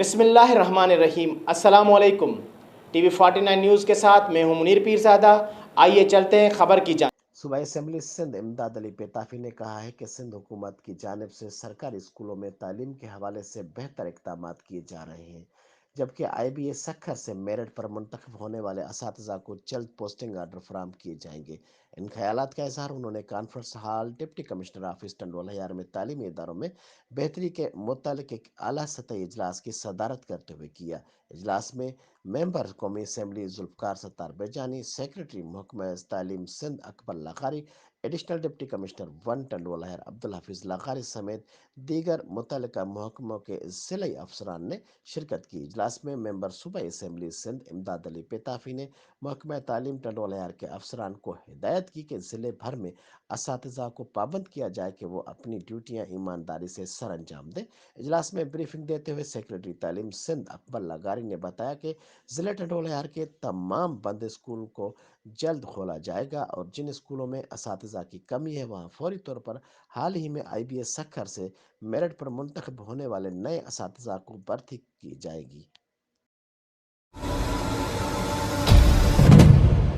بسم اللہ الرحمن الرحیم۔ السلام علیکم۔ ٹی وی 49 نیوز کے ساتھ میں ہوں منیر پیرزادہ۔ آئیے چلتے ہیں خبر کی جانب۔ صوبائی اسمبلی سندھ امداد علی پیتافی نے کہا ہے کہ سندھ حکومت کی جانب سے سرکاری اسکولوں میں تعلیم کے حوالے سے بہتر اقدامات کیے جا رہے ہیں، جبکہ آئی بی اے سکھر سے میرٹ پر منتخب ہونے والے اساتذہ کو جلد پوسٹنگ آرڈر فراہم کیے جائیں گے۔ ان خیالات کا اظہار انہوں نے conference hall deputy commissioner office Tando Allahyar میں تعلیمی اداروں میں بہتری کے متعلق ایک اعلیٰ سطحی اجلاس کی صدارت کرتے ہوئے کیا۔ اجلاس میں ممبر قومی اسمبلی ذوالفقار ستار بیجانی، سیکرٹری محکمہ تعلیم سندھ اکبر لاغاری، additional deputy commissioner one Tando Allahyar Abdul Hafeez لاغاری سمیت دیگر متعلقہ محکموں کے ضلعی افسران نے شرکت کی۔ اجلاس میں ممبر صوبائی اسمبلی سندھ امداد علی پیتافی نے محکمہ تعلیم ٹنڈول ہیار کے افسران کو ہدایت کی کہ ضلع بھر میں اساتذہ کو پابند کیا جائے کہ وہ اپنی ڈیوٹیاں ایمانداری سے سر انجام دیں۔ اجلاس میں بریفنگ دیتے ہوئے سیکرٹری تعلیم سندھ اکبر لاغاری نے بتایا کہ ضلع ٹنڈول ہیار کے تمام بند اسکول کو جلد کھولا جائے گا اور جن اسکولوں میں اساتذہ کی کمی ہے وہاں فوری طور پر حال ہی میں آئی بی اے سکھر سے میرٹ پر منتخب ہونے والے نئے اساتذہ کو بھرتی کی جائے گی۔